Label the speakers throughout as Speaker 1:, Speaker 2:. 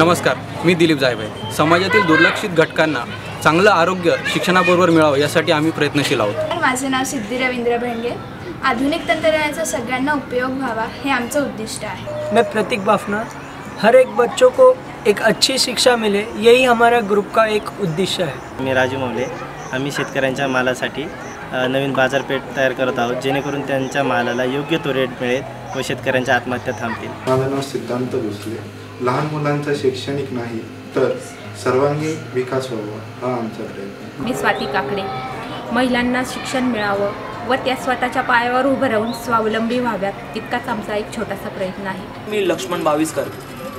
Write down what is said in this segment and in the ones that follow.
Speaker 1: नमस्कार, मी दिलीप जायभाई. समाजातील दुर्लक्षित घटकांना चांगलं आरोग्य शिक्षणाबरोबर मिळावं यासाठी आम्ही प्रयत्नशील आहोत.
Speaker 2: माझे नाव सिद्धी रवींद्र भेंडे. आधुनिक तंत्रज्ञानाचा सगळ्यांना उपयोग व्हावा हे आमचं उद्दिष्ट आहे.
Speaker 3: मैं प्रतीक बाफना. हर एक बच्चों को एक अच्छी शिक्षा मिले, यही हमारा ग्रुप का एक उद्देश्य है.
Speaker 4: मी राजू मवले. आम्ही शेतकऱ्यांच्या मालासाठी नवीन बाजारपेठ तयार करत आहोत, जेणेकरून त्यांच्या मालाला योग्य तो रेट मिळेल व शेतकऱ्यांच्या आत्महत्या थांबतील.
Speaker 5: माझं नाव सिद्धांत भोसले. लहान मुलांचा शैक्षणिक नाही तर सर्वांगीण विकास व्हावा हा आमचा प्रयत्न.
Speaker 6: मी स्वाती काकडे. महिलांना शिक्षण मिळावं व त्या स्वतःच्या पायावर उभं राहून स्वावलंबी व्हाव्यात इतकाच आमचा एक छोटासा प्रयत्न आहे.
Speaker 7: मी लक्ष्मण बाविस्कर.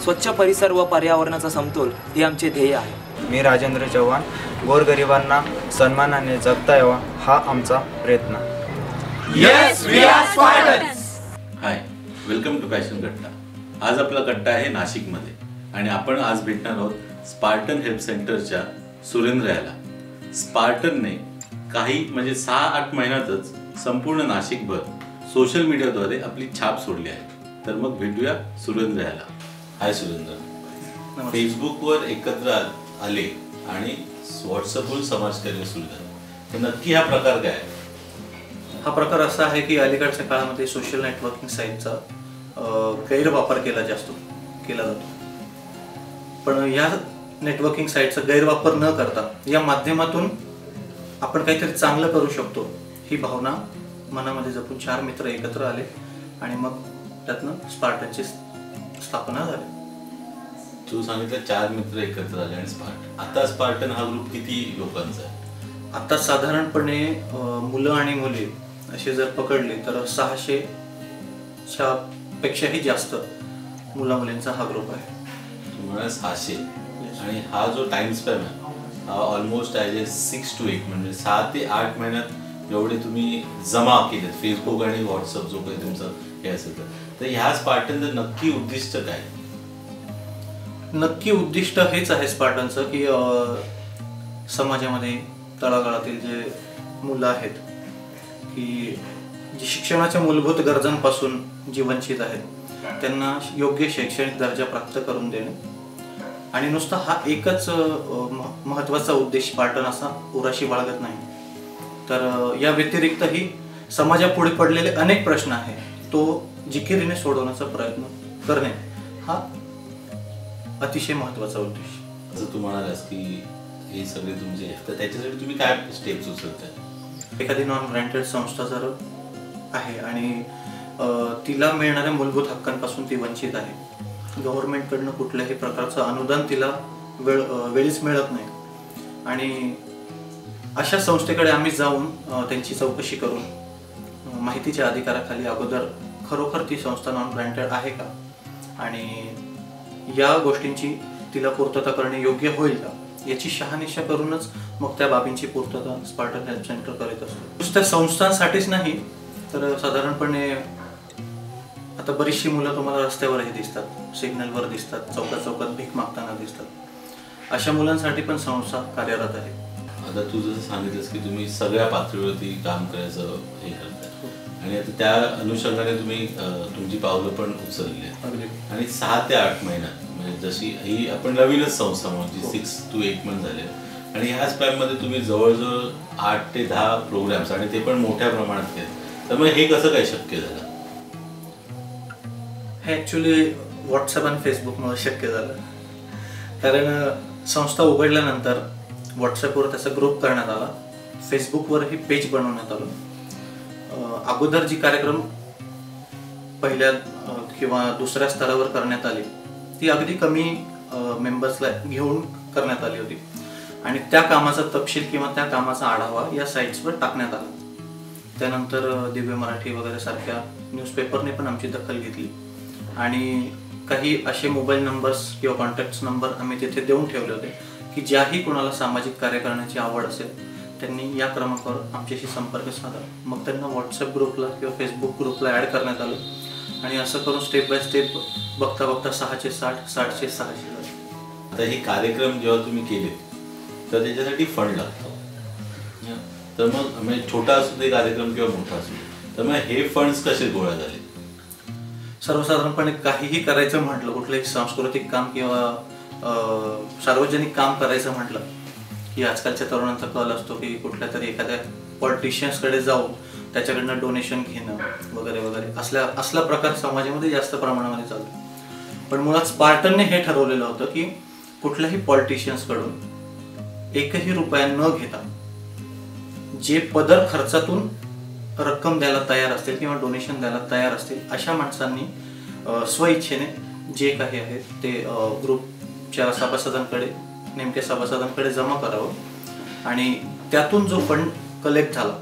Speaker 7: स्वच्छ परिसर व पर्यावरणाचा समतोल हे आमचे ध्येय आहे.
Speaker 8: मी राजेंद्र चव्हाण. गोरगरिबांना सन्मानाने जगता यावा हा आमचा प्रयत्न.
Speaker 9: Yes, we are Spartans. Hi, welcome to passion Katta. आज आपला कट्टा आहे नाशिकमध्ये आणि आपण आज भेटणार आहोत स्पार्टन हेल्प सेंटरच्या सुरेंद्र याला. स्पार्टनने काही म्हणजे 6-8 महिन्यातच संपूर्ण नाशिकभर सोशल मीडियाद्वारे आपली छाप सोडली आहे. तर मग भेटूया सुरेंद्र याला. हाय सुरेंद्र. फेसबुकवर एकत्र आले आणि व्हॉट्सअपवर समाजकार्य सुरू झालं, तर नक्की हा प्रकार काय आहे?
Speaker 10: हा प्रकार असा आहे की अलीकडच्या काळामध्ये सोशल नेटवर्किंग साईटचा गैरवापर केला जातो. पण या नेटवर्किंग साईटचा गैरवापर न करता या माध्यमातून आपण काहीतरी चांगलं करू शकतो ही भावना मनामध्ये जपून 4 मित्र एकत्र आले आणि मग त्यातनं स्पार्टनची स्थापना झाली.
Speaker 9: तू सांगितलं 4 मित्र एकत्र आले आणि आता स्पार्टन हा ग्रुप किती लोकांचा आहे?
Speaker 10: आता साधारणपणे मुलं आणि मुली असे जर पकडले तर 600च्या पेक्षाही जास्त मुला मुलींचा हा ग्रुप आहे.
Speaker 9: तुम्हाला 600 आणि हा जो टाइम स्पॅन आहे हा ऑलमोस्ट आहे 6 to 8 म्हणजे 6 ते 8 महिन्यात एवढे तुम्ही जमा केले फेसबुक आणि व्हॉट्सअप जो काही तुमचं हे असेल तर ह्या स्पार्टनचं नक्की उद्दिष्ट काय?
Speaker 10: नक्की उद्दिष्ट हेच आहे स्पार्टनचं की समाजामध्ये तळागाळातील जे मुलं आहेत की जी शिक्षणाच्या मूलभूत गरजांपासून जी वंचित आहेत त्यांना योग्य शैक्षणिक दर्जा प्राप्त करून देणे आणि नुसता हा एकच महत्त्वाचा उद्देश स्पार्टन असा उराशी बाळगत नाही, तर या व्यतिरिक्तही समाजापुढे पडलेले अनेक प्रश्न आहेत तो जिकिरीने सोडवण्याचा प्रयत्न करणे हा अतिशय महत्त्वाचा उद्देश.
Speaker 9: जर तू म्हणालास की हे सगळे तुमचे तर त्याच्यासाठी तुम्ही काय स्टेप्स उचलताय?
Speaker 10: एखादी नॉन ग्रँटेड संस्था जर आहे आणि तिला मिळणाऱ्या मूलभूत हक्कांपासून ती वंचित आहे, गव्हर्नमेंटकडनं कुठल्याही प्रकारचं अनुदान तिला वेळीच मिळत नाही आणि अशा संस्थेकडे आम्ही जाऊन त्यांची चौकशी करून माहितीच्या अधिकाराखाली अगोदर खरोखर ती संस्था नॉन ग्रँटेड आहे का आणि या गोष्टींची तिला पूर्तता करणे योग्य होईल का याची शहानिशा करूनच मग त्या बाबींची पूर्तता स्पार्टन हेल्प सेंटर करीत असतो. नुसत्या संस्थांसाठीच नाही तर साधारणपणे आता बरीचशी मुलं तुम्हाला रस्त्यावरही दिसतात, सिग्नलवर दिसतात, चौकात भीक मागताना दिसतात. अशा मुलांसाठी पण संस्था कार्यरत आहे.
Speaker 9: आता तू जसं सांगितलंस की तुम्ही सगळ्या पातळीवरती काम करायचं हे करताय आणि आता त्या अनुषंगाने तुम्ही तुमची पावलं पण उचलली आहेत आणि 6 ते 8 महिन्यात म्हणजे जशी ही आपण नवीनच संस्था म्हणजे 6 to 8 मंथ झाले आणि ह्या स्पॅनमध्ये तुम्ही जवळजवळ 8 ते 10 प्रोग्राम्स आणि ते पण मोठ्या प्रमाणात केले, तर मग हे कसं काय शक्य झालं?
Speaker 10: हे ॲक्च्युली व्हॉट्सअप आणि फेसबुकमुळे शक्य झालं. कारण संस्था उघडल्यानंतर व्हॉट्सअपवर त्याचा ग्रुप करण्यात आला, फेसबुकवरही पेज बनवण्यात आलं. अगोदर जी कार्यक्रम पहिल्या किंवा दुसऱ्या स्तरावर करण्यात आली ती अगदी कमी मेंबर्सला घेऊन करण्यात आली होती आणि त्या कामाचा तपशील किंवा त्या कामाचा आढावा या साईट्सवर टाकण्यात आला. त्यानंतर दिव्य मराठी वगैरे सारख्या न्यूजपेपरने पण आमची दखल घेतली आणि काही असे मोबाईल नंबर्स किंवा कॉन्टॅक्ट नंबर आम्ही तिथे देऊन ठेवले होते की ज्याही कोणाला सामाजिक कार्य करण्याची आवड असेल त्यांनी या क्रमांकावर आमच्याशी संपर्क साधा. मग त्यांना व्हॉट्सअप ग्रुपला किंवा फेसबुक ग्रुपला ॲड करण्यात आलं आणि असं करून स्टेप बाय स्टेप बघता बघता 660, 60, 600 झाले.
Speaker 9: आता हे कार्यक्रम जेव्हा तुम्ही केले तर त्याच्यासाठी फंड लागतो, तर मग म्हणजे छोटा असू दे कार्यक्रम किंवा मोठा असू दे, तर मग हे फंड्स कसे गोळा झाले?
Speaker 10: सर्वसाधारणपणे काहीही करायचं म्हटलं, कुठलंही सांस्कृतिक काम किंवा सार्वजनिक काम करायचं म्हटलं की आजकालच्या तरुणांचा कल असतो की कुठल्या तरी एखाद्या पॉलिटिशियन्सकडे जाऊन त्याच्याकडनं डोनेशन घेणं वगैरे वगैरे असला प्रकार समाजामध्ये जास्त प्रमाणामध्ये चालतो. पण मुळात स्पार्टनने हे ठरवलेलं होतं की कुठल्याही पॉलिटिशियन्सकडून एकही रुपया न घेता जे पदर खर्चातून रक्कम द्यायला तयार असतील किंवा डोनेशन द्यायला तयार असतील अशा माणसांनी स्वइच्छेने जे काही आहे ते ग्रुपच्या सभासदांकडे नेमक्या सभासदांकडे जमा करावं आणि त्यातून जो फंड कलेक्ट झाला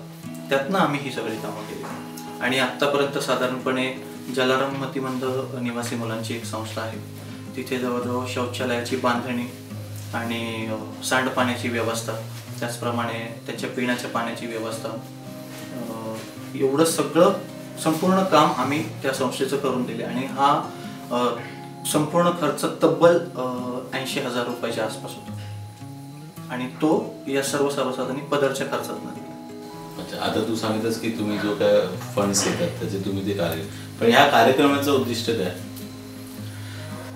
Speaker 10: त्यातनं आम्ही ही सगळी कामं केली. आणि आत्तापर्यंत साधारणपणे जलाराम मतिमंद निवासी मुलांची एक संस्था आहे, तिथे जवळजवळ शौचालयाची बांधणी आणि सांडपाण्याची व्यवस्था, त्याचप्रमाणे त्यांच्या पिण्याच्या पाण्याची व्यवस्था, एवढं सगळं संपूर्ण काम आम्ही त्या संस्थेचं करून दिले. आणि हा संपूर्ण खर्च तब्बल 80,000 रुपयाच्या आसपास होता आणि तो या सर्व सभासदांनी पदरच्या खर्चात दिला.
Speaker 9: अच्छा, आता तू सांगितलंस की तुम्ही जो काय फंड्स येतात त्याचे तुम्ही ते कार्य, पण ह्या कार्यक्रमाचं उद्दिष्ट काय?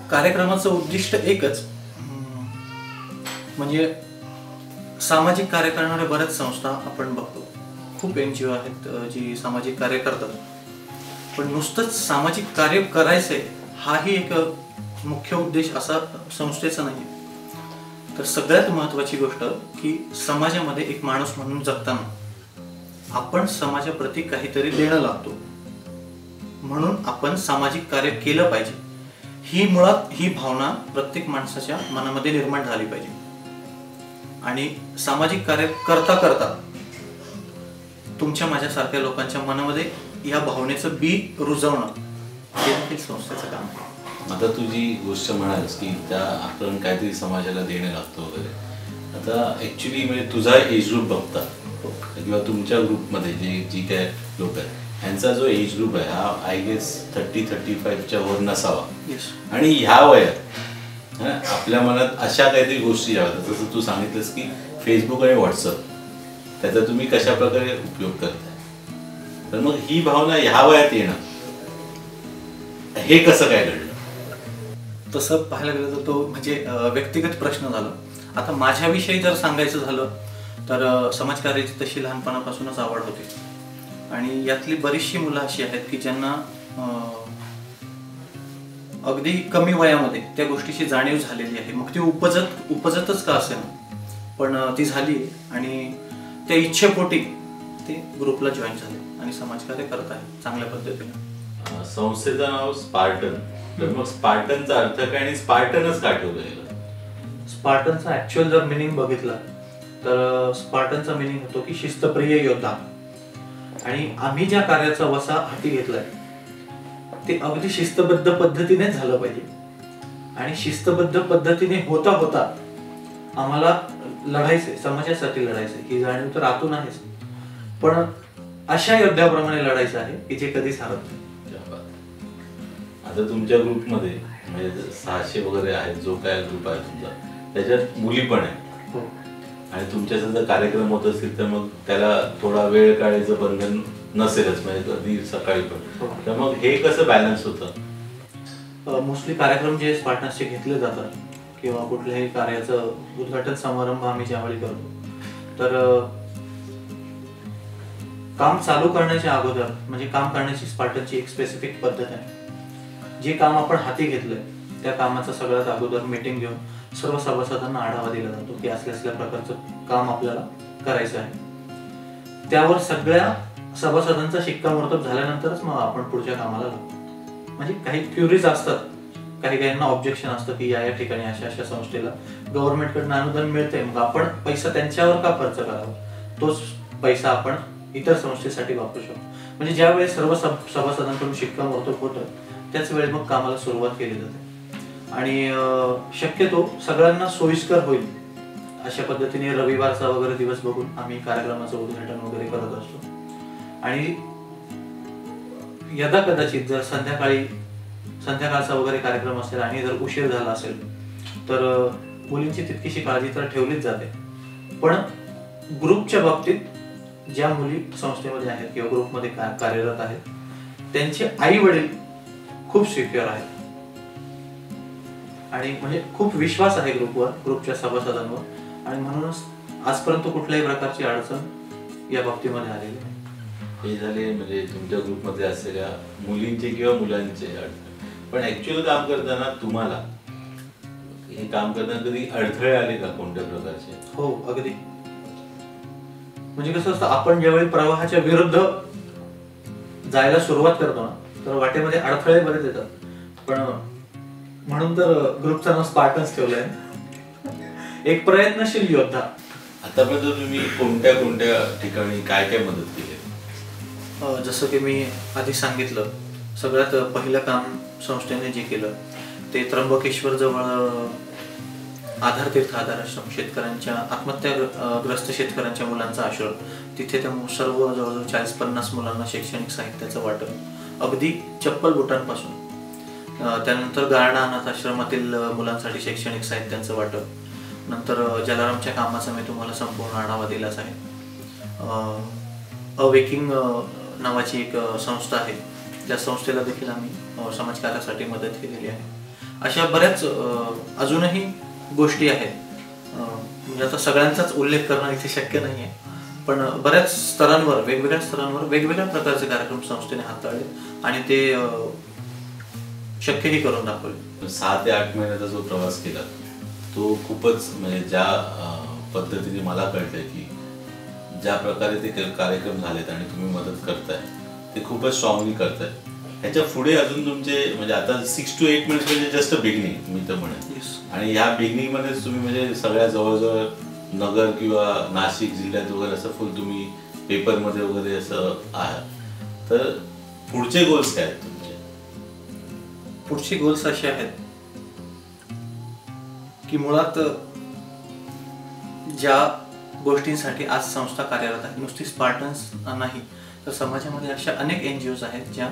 Speaker 10: कार्यक्रमाचं उद्दिष्ट एकच, म्हणजे सामाजिक कार्य करणाऱ्या बऱ्याच संस्था आपण बघतो, खूप NGO आहेत जी सामाजिक कार्य करतात, पण नुसतंच सामाजिक कार्य करायचंय हाही एक मुख्य उद्देश असा संस्थेचा नाही. तर सगळ्यात महत्त्वाची गोष्ट की समाजामध्ये एक माणूस म्हणून जगताना आपण समाजाप्रती काहीतरी देणं लागतो, म्हणून आपण सामाजिक कार्य केलं पाहिजे. ही भावना प्रत्येक माणसाच्या मनामध्ये निर्माण झाली पाहिजे. आणि सामाजिक कार्य करता करता तुमच्या माझ्यासारख्या लोकांच्या मनामध्ये या भावनेचं बी रुजवणं हे देखील संस्थेचं काम आहे.
Speaker 9: आता तू जी गोष्ट म्हणालीस की त्या आपण काहीतरी समाजाला देणं लागतं वगैरे, आता ॲक्च्युली म्हणजे तुझा एज ग्रुप बघता किंवा तुमच्या ग्रुपमध्ये जी काय लोक आहेत ह्यांचा जो एज ग्रुप आहे हा आय गेस 30-35च्या वर नसावा. आणि ह्या वयात आपल्या मनात अशा काहीतरी गोष्टी याव्यात, जसं तू सांगितलंस की फेसबुक आणि व्हॉट्सअप त्याचा तुम्ही कशा प्रकारे उपयोग करताय, तर मग ही भावना ह्या वयात येणं हे कसं काय घडलं?
Speaker 10: तसं पाहायला गेलं तर तो म्हणजे व्यक्तिगत प्रश्न झाला. आता माझ्याविषयी जर सांगायचं झालं तर समाजकार्याची तशी लहानपणापासूनच आवड होती आणि यातली बरीचशी मुलं अशी आहेत की ज्यांना अगदी कमी वयामध्ये त्या गोष्टीची जाणीव झालेली आहे. मग ती उपजतच का असेल पण ती झाली आणि त्या इच्छेपोटी ते ग्रुपला जॉईन झाले आणि समाजकार्य करत आहे चांगल्या पद्धतीने.
Speaker 9: संस्थेचं नाव स्पार्टन, तर मग स्पार्टनचा अर्थ काय आणि स्पार्टनच का ठेवलं गेलं?
Speaker 10: स्पार्टनचा ऍक्च्युअल जर मिनिंग बघितला तर स्पार्टनचा मिनिंग होतो की शिस्तप्रिय योद्धा. आणि आम्ही ज्या कार्याचा वसा हाती घेतलाय ते अगदी शिस्तबद्ध पद्धतीने झालं पाहिजे. आणि शिस्तबद्ध पद्धतीने होता होता आम्हाला लढायचंय, समाजासाठी लढायचंय ही जाणीव तर आतून आहेच, पण अशा योद्ध्याप्रमाणे लढायचं आहे की जे कधीच हारत नाही.
Speaker 9: आता तुमच्या ग्रुपमध्ये म्हणजे 600 वगैरे आहे जो काय ग्रुप आहे तुमचा, त्याच्यात मुली पण आहेत आणि तुमच्याचा जर कार्यक्रम होत असतील तर मग त्याला थोडा वेळ काढायचं बंधन नसेलच, म्हणजे कधी सकाळी पण, तर मग हे कसं बॅलन्स होतं?
Speaker 10: मोस्टली कार्यक्रम जे स्पार्टन्सचे घेतले जातात किंवा कुठल्याही कार्याचं उद्घाटन समारंभ आम्ही ज्यावेळी करतो तर काम चालू करण्याच्या अगोदर म्हणजे काम करण्याची स्पार्टनची एक स्पेसिफिक पद्धत आहे. जे काम आपण हाती घेतलंय त्या कामाचा सगळ्यात अगोदर मीटिंग घेऊन सर्व सभासदांना आढावा दिला जातो की असल्या प्रकारचं काम आपल्याला करायचं आहे. त्यावर सगळ्या सभासदांचा शिक्कामोर्तब झाल्यानंतरच मग आपण पुढच्या कामाला लागतो. म्हणजे काही क्युरीज असतात, काहींना ऑब्जेक्शन असतं की या ठिकाणी अशा संस्थेला गव्हर्नमेंटकडनं अनुदान मिळतंय, मग आपण पैसा त्यांच्यावर का खर्च करावा, तोच पैसा आपण इतर संस्थेसाठी वापरू शकतो. म्हणजे ज्यावेळी सर्व सभासदांकडून शिक्कामोर्तब होतं त्याच वेळी मग कामाला सुरुवात केली जाते. आणि शक्यतो सगळ्यांना सोयीस्कर होईल अशा पद्धतीने रविवारचा वगैरे दिवस बघून आम्ही कार्यक्रमाचं उद्घाटन वगैरे करत असतो. आणि यदा कदाचित जर संध्याकाळचा वगैरे कार्यक्रम असेल आणि जर उशीर झाला असेल तर मुलींची तितकीशी काळजी तर ठेवलीच जाते. पण ग्रुपच्या बाबतीत ज्या मुली संस्थेमध्ये आहेत किंवा ग्रुपमध्ये कार्यरत आहेत त्यांचे आई वडील खूप सिक्युअर आहेत. आणि म्हणजे खूप विश्वास आहे ग्रुपच्या सभासदांवर, आणि म्हणूनच आजपर्यंत कुठल्याही प्रकारची अडचण या बाबतीमध्ये आलेली नाही.
Speaker 9: हे झाले म्हणजे तुमच्या ग्रुपमध्ये असलेल्या मुलींचे किंवा मुलांचे अडचण. पण ऍक्च्युअल काम करताना तुम्हाला हे काम करताना कधी अडथळे आले का कोणत्या प्रकारचे?
Speaker 10: हो, अगदी. म्हणजे कसं असतं, आपण ज्यावेळी प्रवाहाच्या विरुद्ध जायला सुरुवात करतो ना, तर वाटेमध्ये अडथळे बरेच येतात. पण म्हणून तर ग्रुपचं नाव स्पार्टन्स ठेवलंय, एक प्रयत्नशील योद्धा.
Speaker 9: आतापर्यंत तुम्ही कोणत्या कोणत्या ठिकाणी काय काय मदत केली?
Speaker 10: जसं की मी आधी सांगितलं, सगळ्यात पहिलं काम संस्थेने जे केलं ते त्र्यंबकेश्वर जवळ आधार तीर्थ आधार आश्रम, शेतकऱ्यांच्या आत्महत्याग्रस्त शेतकऱ्यांच्या मुलांचा आश्रम. तिथे त्या सर्व जवळजवळ 40-50 मुलांना शैक्षणिक साहित्याचं वाटप, अगदी चप्पल बुटांपासून. त्यानंतर गार्डा अनाथ आश्रमातील मुलांसाठी शैक्षणिक साहित्यांचं वाटप. नंतर जलारामच्या कामाचा मी तुम्हाला संपूर्ण आढावा दिलाच आहे. अवेकिंग नावाची एक संस्था आहे, त्या संस्थेला देखील आम्ही समाजकार्यासाठी मदत केलेली आहे. अशा बऱ्याच अजूनही गोष्टी आहेत. म्हणजे आता सगळ्यांचाच उल्लेख करणं इथे शक्य नाही आहे, पण बऱ्याच स्तरांवर, वेगवेगळ्या स्तरांवर वेगवेगळ्या प्रकारचे कार्यक्रम संस्थेने हाताळले आणि ते शक्यही करून दाखवले.
Speaker 9: 6 ते 8 महिन्याचा जो प्रवास केला तो खूपच म्हणजे ज्या पद्धतीने मला कळतंय की ज्या प्रकारे ते कार्यक्रम झालेत आणि तुम्ही मदत करताय ते खूपच स्ट्रॉंगली करताय. ह्याच्या पुढे अजून तुमचे म्हणजे आता 6 to 8 मिनिट्स म्हणजे जस्ट अ बिगिनिंग मी तर म्हणेन. आणि ह्या बिगिनिंग मध्येच तुम्ही म्हणजे सगळ्या जवळजवळ नगर किंवा नाशिक जिल्ह्यात वगैरे असं फुल तुम्ही पेपरमध्ये वगैरे असं आहात. तर पुढचे गोल्स काय आहेत तुमचे?
Speaker 10: पुढचे गोल्स असे आहेत की मुळात ज्या गोष्टींसाठी आज संस्था कार्यरत आहे, नुसती स्पार्टन्स नाही तर समाजामध्ये अशा अनेक NGOs आहेत ज्या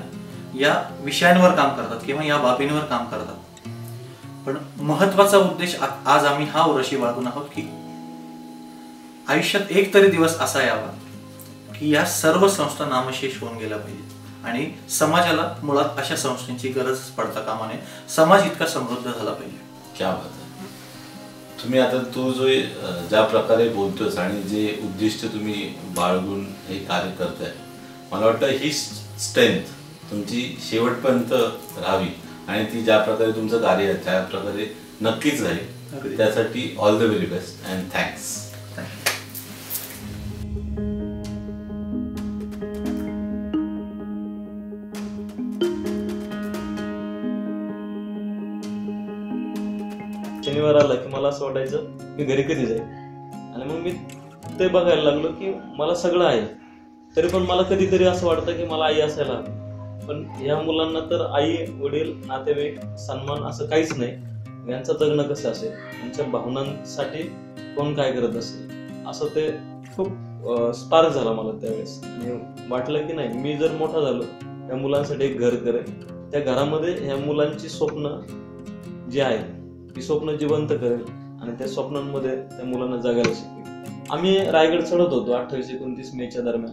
Speaker 10: या विषयांवर काम करतात किंवा या बाबींवर काम करतात. पण महत्वाचा उद्देश आज आम्ही हा उराशी बाळगून आहोत की आयुष्यात एक तरी दिवस असा यावा की या सर्व संस्था नामशेष होऊन गेल्या पाहिजे आणि समाजाला मुळात अशा संस्थांची गरज पडता कामा नये. समाज इतका समृद्ध झाला पाहिजे.
Speaker 9: क्या बात आहे. तुम्ही आता तू जो ज्या प्रकारे बोलतोस आणि जे उद्दिष्ट तुम्ही बाळगून हे कार्य करताय, मला वाटतं ही स्ट्रेंथ तुमची शेवटपर्यंत राहावी आणि ती ज्या प्रकारे तुमचं कार्य आहे त्या प्रकारे नक्कीच राहील. त्यासाठी all the very best and thanks.
Speaker 11: शनिवार आला की मला असं वाटायचं मी घरी कधी जाईल, आणि मग मी ते बघायला लागलो की मला सगळं आहे तरी पण मला कधीतरी असं वाटतं की मला आई असायला. पण या मुलांना तर आई वडील नातेवाईक सन्मान असं काहीच नाही. यांचं जगणं कसं असेल, यांच्या भावनांसाठी कोण काय करत असेल, असं ते खूप स्पार्क झाला मला त्यावेळेस. आणि वाटलं की नाही, मी जर मोठा झालो या मुलांसाठी एक घर करेन, त्या घरामध्ये ह्या मुलांची स्वप्न जी आहे ती स्वप्न जिवंत करेल आणि त्या स्वप्नांमध्ये त्या मुलांना जगायला शिकवेल. आम्ही रायगड चढत होतो 28-29 मेच्या दरम्यान,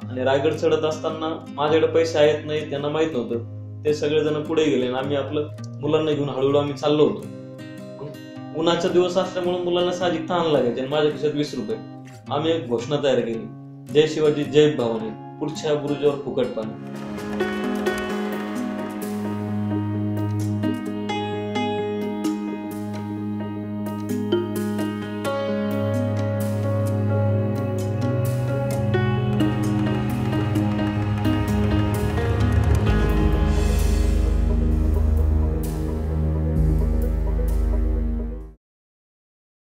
Speaker 11: आणि रायगड चढत असताना माझ्याकडे पैसे आहेत नाही त्यांना माहित नव्हतं. ते सगळेजण पुढे गेले आणि आम्ही आपलं मुलांना घेऊन हळूहळू आम्ही चाललो होतो. उन्हाचा दिवस असल्यामुळे मुलांना साहजिक तहान लागायची आणि माझ्या खिशात 20 रुपये. आम्ही एक घोषणा तयार केली, जय शिवाजी जय भवानी, पुढच्या बुरुजावर फुकट पाणी.